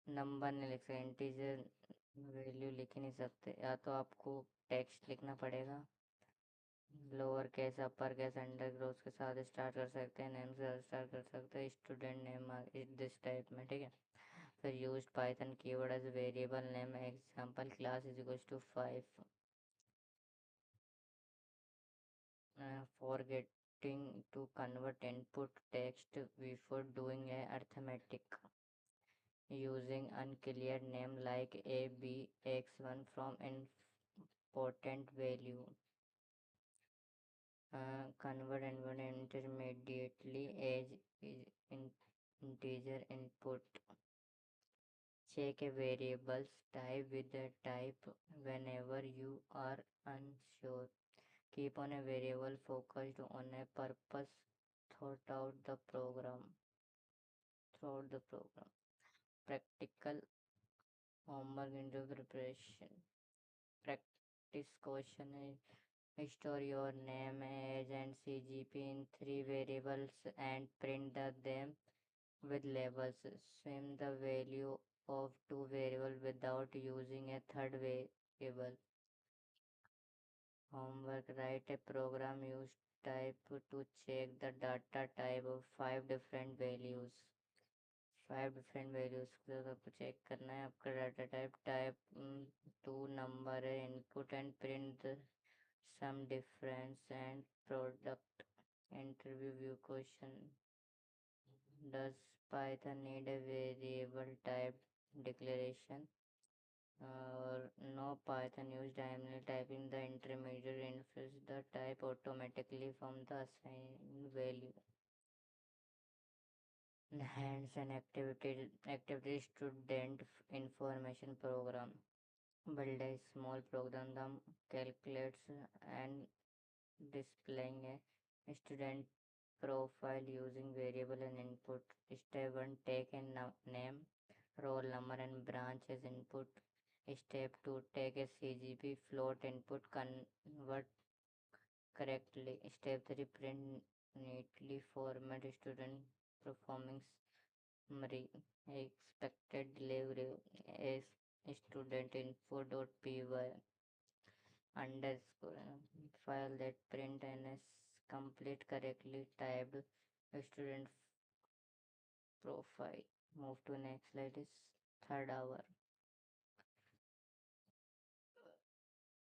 नंबर नहीं लिख सकते, इंटीजर वैल्यू लिख ही नहीं सकते, या तो आपको टेक्स्ट लिखना पड़ेगा। Lower case upper case under growth के साथ स्टार्ट कर सकते हैं, नेम से स्टार्ट कर सकते हैं, स्टूडेंट नेम दिस टाइप में, ठीक है। फिर use Python keyword as variable name example class is equals to 5 forgetting to convert input text before doing a arithmetic using unclear name like a b x1 from important value convert input intermediately as is in integer input check a variable's type with the type whenever you are unsure. Keep on a variable focused on a purpose throughout the program. Throughout the program. Practical homework into preparation. Practice question is store your name, age, and CGP in three variables and print them with labels. Swim the value of two variables without using a third variable. Homework write a program use type to check the data type of five different values. Five different values को आपको check करना है। आपका data type two number है input and print sum difference and product. Interview view question does Python need a variable type declaration और no Python use dynamic typing the intermediate infers the type automatically from the assign value. Hands and activities student information program. Build a small program that calculates and displaying a student profile using variable and input. Step 1 take a name, roll number and branch as input. Step 2 take a CGP float input, convert correctly. Step 3 print neatly format student performance summary expected delivery student info dot py underscore file that print and is complete correctly typed student profile. Move to next slide is third hour.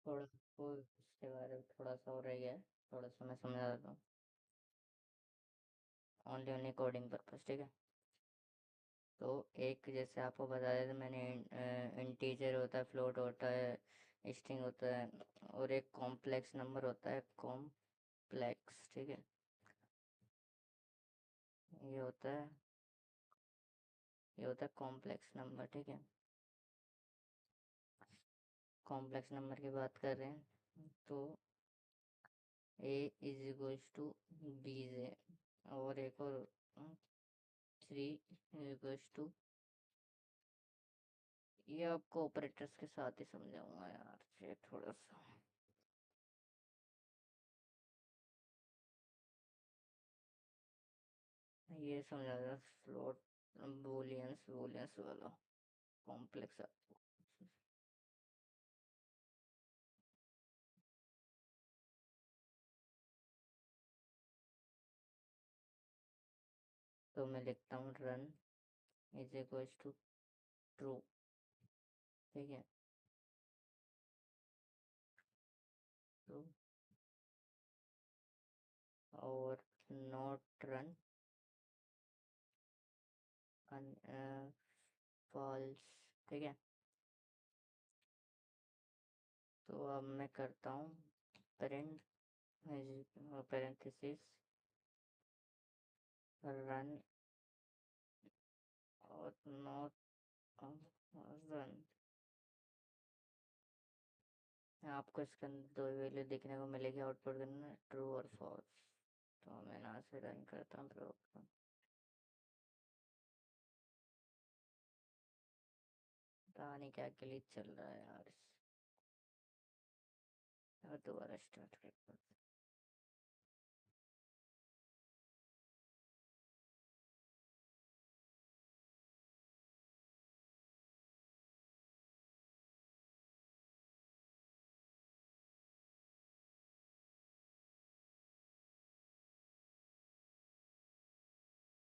थोड़ा आपको इसके बारे में थोड़ा सा और रह गया है, थोड़ा सा मैं समझा देता हूँ। ओनली कोडिंग पर्पस, ठीक है। तो एक जैसे आपको बता दें, मैंने इंटीजर होता है, फ्लोट होता है, स्ट्रिंग होता है, और एक कॉम्प्लेक्स नंबर होता है, कॉम्प्लेक्स, ठीक है। ये होता है ये होता है कॉम्प्लेक्स नंबर, ठीक है। कॉम्प्लेक्स नंबर की बात कर रहे हैं तो a is equals to B J, और एक और 3 इज इक्वल्स टू, ये आपको ऑपरेटर्स के साथ ही समझाऊंगा यार, ये थोड़ा सा ये समझा दो। फ्लोट बूलियंस बूलियंस वाला कॉम्प्लेक्स। तो मैं लिखता हूँ run is equals to true, ठीक है। ट्रू और नॉट रन फॉल्स, ठीक है। तो अब मैं करता हूँ प्रिंट पैरेंथेसिस रन और नॉट रन। आपको इसके अंदर दो वैल्यू देखने को मिलेगी आउटपुट के अंदर, ट्रू और फॉल्स। तो मैं यहाँ से रन करता हूँ प्रोग्राम। पता नहीं क्या क्लिक चल रहा है यार, और दोबारा स्टार्ट करता हूँ।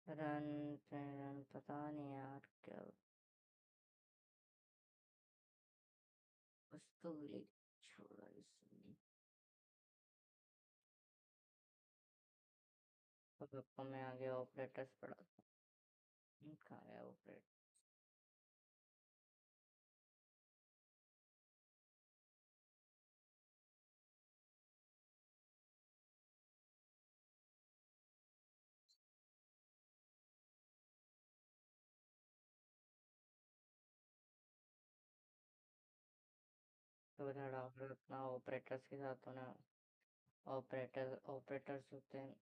रन रन पता नहीं यार क्या, कुछ तो ग्लिच छोड़ा इसमें। अब आपको मैं आगे ऑपरेटर्स पढ़ाता हूँ। कहाँ है ऑपरेटर? तो थोड़ा और अपना ऑपरेटर्स के साथ होना। ऑपरेटर्स होते हैं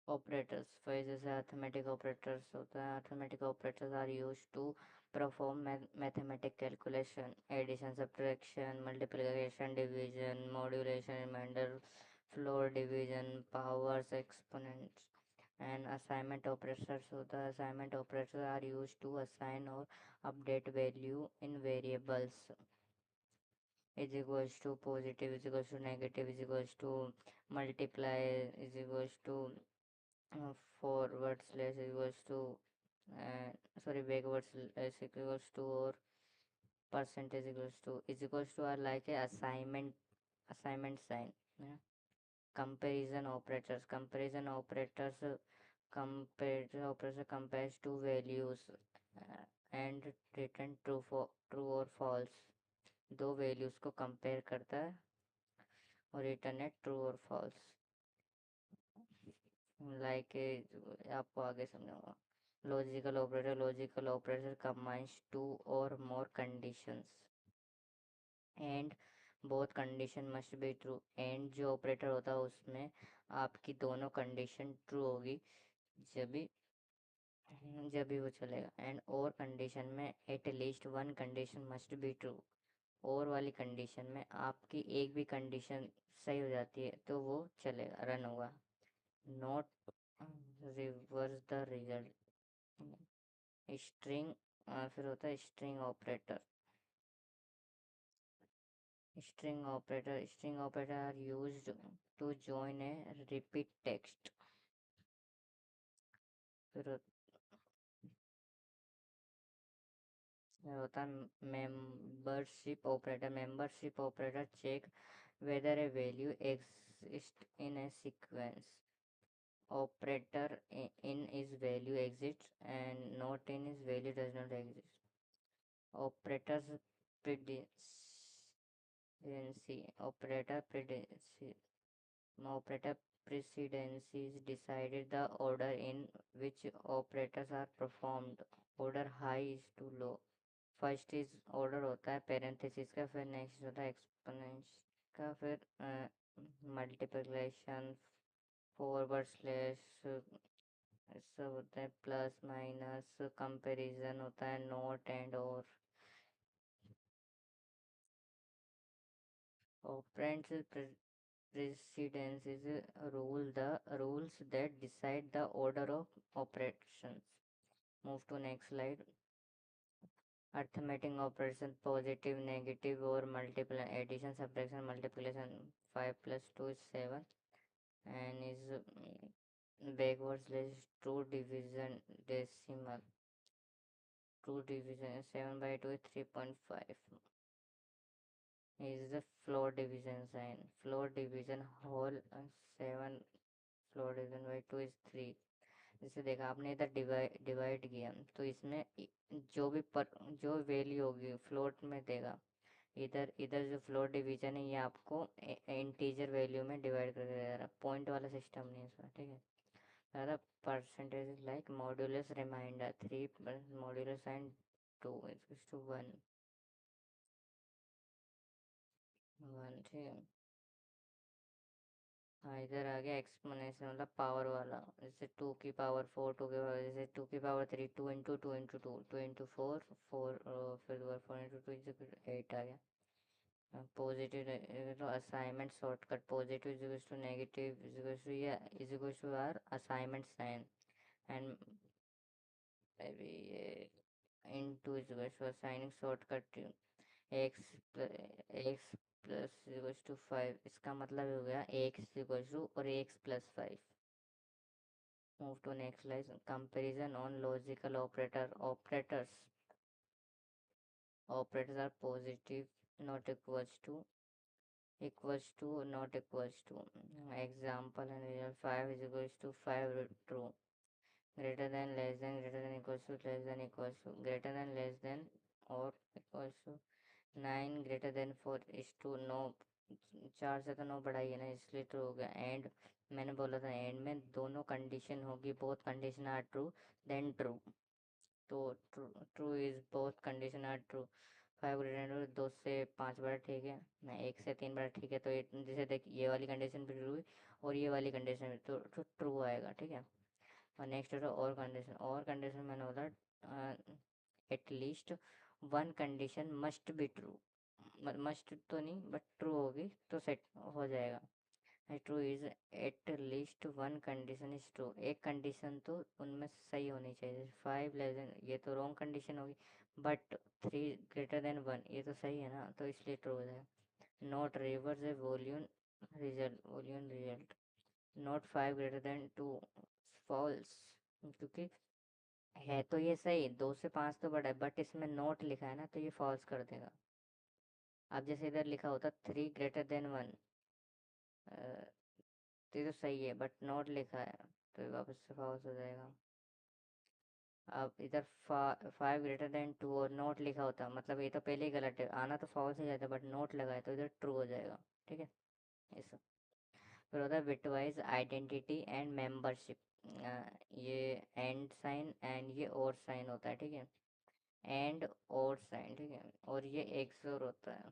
operators, फिर जैसे अर्थमेटिक ऑपरेटर्स होता है। Arithmetic operators are used to perform mathematic calculation, addition, subtraction, multiplication, division, modulation, remainder, floor division, powers, exponents. And assignment operators होता है। Assignment operators are used to assign और update value in variables, is equals to positive, is equals to negative, is equals to multiply, is equals to forward slash, is equals to uh, sorry backward slash, is equals to, or percentage is equals to are like a assignment sign, yeah. Comparison operators compares two values and return true or false। दो values को compare करता है और return है true और false. Like आपको आगे समझाऊंगा। लॉजिकल ऑपरेटर कंबाइंस टू और more conditions and both condition must be true. And जो ऑपरेटर होता है उसमें आपकी दोनों कंडीशन ट्रू होगी, जब भी जब भी वो चलेगा। एंड और कंडीशन में at least one condition must be true. और वाली कंडीशन में आपकी एक भी कंडीशन सही हो जाती है तो वो चलेगा, रन होगा। Not reverse the result. String फिर होता है string operator. String operator are used to join a repeat text। फिर होता है membership operator check whether a value exists in a sequence। Operator in is value exists and not in is value does not exist। Operators precedency operator precedencies decided the order in which operators are performed। Order high is to low। First is order होता है parenthesis का, फिर next होता है एक्सपोनेंस का, फिर multiplication, forward slash सब होता है, प्लस माइनस, कंपैरिजन होता है, नोट एंड और। Operands precedences rules that decide the order of operations। Move to next slide। Arithmetic operation, positive, negative or multiple, addition, subtraction, multiplication। 5 plus 2 is 7 and is backwards slash true division decimal। True division 7 by 2 is 3.5 is the floor division sign। Floor division whole 7 floor division by 2 is 3। जैसे देखा आपने इधर divide किया तो इसमें जो भी जो वैल्यू होगी फ्लोट में देगा। इधर इधर जो फ्लोट डिवीजन है ये आपको इंटीजर वैल्यू में डिवाइड करके दे रहा है, पॉइंट वाला सिस्टम नहीं है इसमें, ठीक है। ज़्यादा percentage like modulus remainder 3 modulus and 2 is to 1 1, ठीक है। हाँ इधर आ गया एक्सपोनेंशियल मतलब पावर वाला, जैसे 2 की पावर 4, 2 की पावर, जैसे 2 की पावर 3, 2 इंटू 2 इंटू 2, 2 इंटू 4 4, फिर 4 इंटू 2 8 आ गया। पॉजिटिव तो assignment shortcut, positive is equals to negative is equals to या is equals to are assignment sign and ये into is equals to assigning shortcut x plus equals to 5। इसका मतलब हो गया x equals to और x plus 5। Move to next slide. Comparison on logical operators are positive not equals to not equals to। example and result 5 is equals to 5 true, greater than less than greater than equals to less than equals to greater than less than or equals to 9 greater than 4 is to no। 4 से तो 9 बड़ा ही है ना इसलिए true हो गया। And मैंने बोला था एंड में दोनों कंडीशन होगी, both condition are true then true. तो true is both condition are true. 5 greater 2 से 5 बड़ा ठीक है ना, 1 से 3 बड़ा ठीक है, तो जैसे देख ये वाली कंडीशन भी ट्रू और ये वाली कंडीशन भी तो ट्रू आएगा, ठीक है। और नेक्स्ट है और कंडीशन मैंने बोला at least one condition must be true, must तो नहीं बट ट्रू होगी तो सेट हो जाएगा। True is at least one condition is true, एक कंडीशन तो उनमें सही होनी चाहिए। 5 लेस देन ये तो रॉन्ग कंडीशन होगी, बट 3 ग्रेटर देन 1 ये तो सही है ना, तो इसलिए ट्रू हो जाएगा। Not reverse a volume result not 5 greater than 2 false, क्योंकि है तो ये सही 2 से 5 तो बड़ा है बट इसमें नॉट लिखा है ना तो ये फॉल्स कर देगा। अब जैसे इधर लिखा होता 3 ग्रेटर देन 1 तो ये तो सही है बट नॉट लिखा है तो ये वापस से फॉल्स हो जाएगा। अब इधर 5 ग्रेटर देन 2 और नोट लिखा होता मतलब ये तो पहले ही गलत है, आना तो फॉल्स ही जाता बट नोट लगा है तो इधर ट्रू हो जाएगा, ठीक है। ऐसा फिर होता है बिटवाइज आइडेंटिटी एंड मेंबरशिप। ये एंड साइन एंड ये और साइन होता है, ठीक है। एंड और साइन, ठीक है, और ये एक्सोर होता है।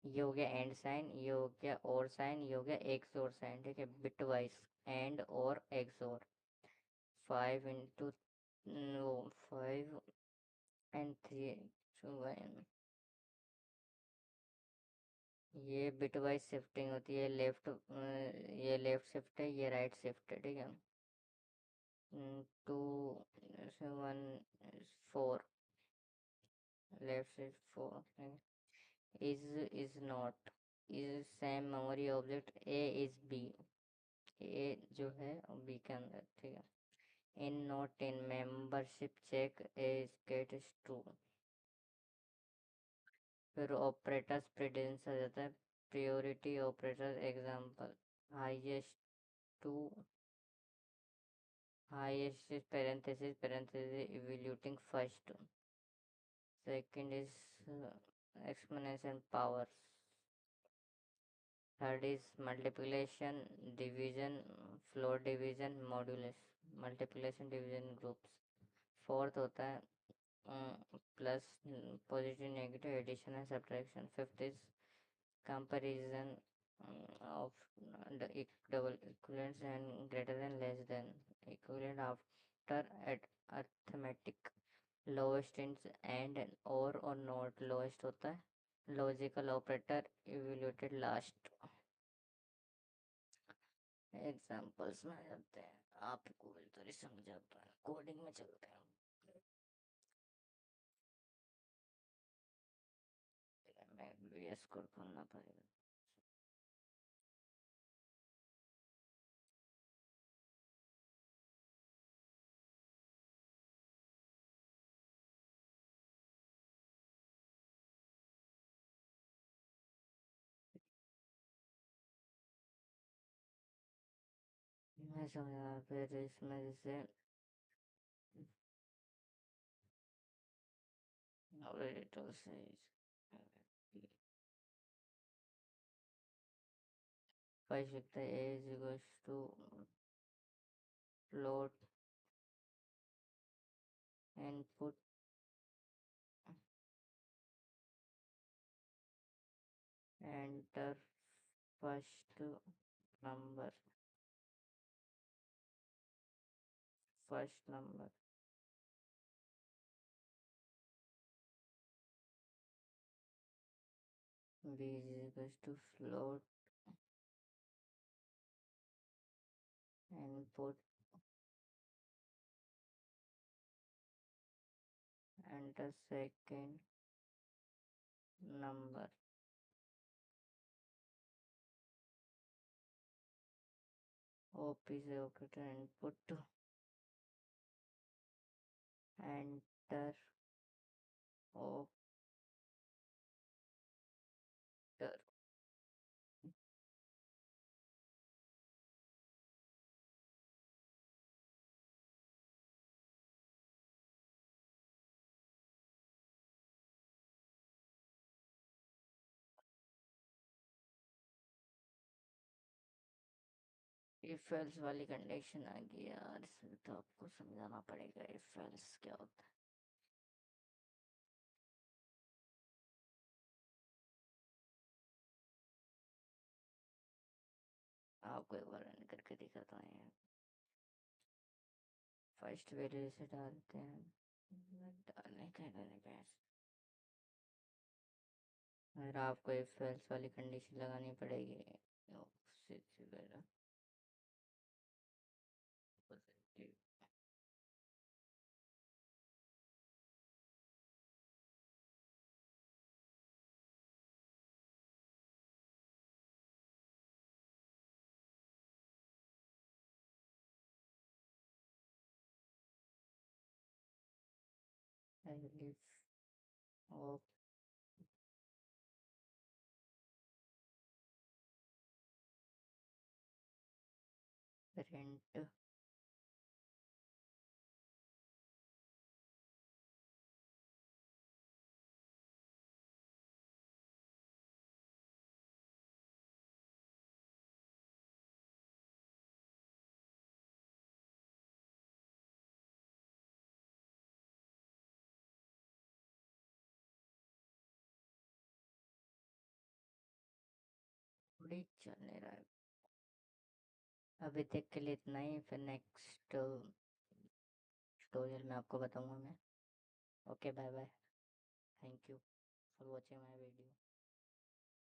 ये हो गया एंड साइन, ये हो गया और साइन, ये हो गया एक्सोर साइन, ठीक है। बिटवाइज एंड और XOR 5 into no 5 and 3 to 1। ये बिट वाइज शिफ्टिंग होती है, लेफ्ट ये लेफ्ट शिफ्ट है, ये राइट शिफ्ट है, ठीक है। 2 so 1 is 4, left is 4, okay. Is not, is same memory object, A is B, ए जो है बी के अंदर, ठीक है। In not in membership check a state is true. फिर ऑपरेटर्स प्रेसिडेंस आ जाता है, priority operator example, highest to, highest is parenthesis parenthesis evaluating first, second is explanation powers, third is multiplication division, floor division modulus, multiplication division groups, fourth होता है plus positive negative addition and subtraction, fifth is comparison of double equivalents and greater than less than equivalent after at arithmetic, lowest in and और not, lowest होता है logical operator evaluated last. Examples में आ जाते हैं, आपको तो समझा पाए, कोडिंग में चलते हैं। मैं VS कोड खोलना पड़ेगा। मैं समझा, फिर इसमें जैसे ऑपरेटर से पढ़ सकते हैं, a is equals to float input enter first number, first number, b is equals to float input enter second number, OP से operator input enter operator, if else वाली कंडीशन आ गई यार, इसमें तो आपको समझाना पड़ेगा इफ एल्स क्या होता है। आपको एक बार रन करके दिखाता हूँ यार। फर्स्ट वैल्यू से डालते हैं, डालने का डालने पे अगर आपको इफ एल्स वाली कंडीशन लगानी पड़ेगी, if of rent थोड़ी चल नहीं रहा है अभी तक के लिए, इतना ही। फिर नेक्स्ट ट्यूटोरियल में आपको बताऊंगा मैं। Okay bye bye, thank you for watching my video.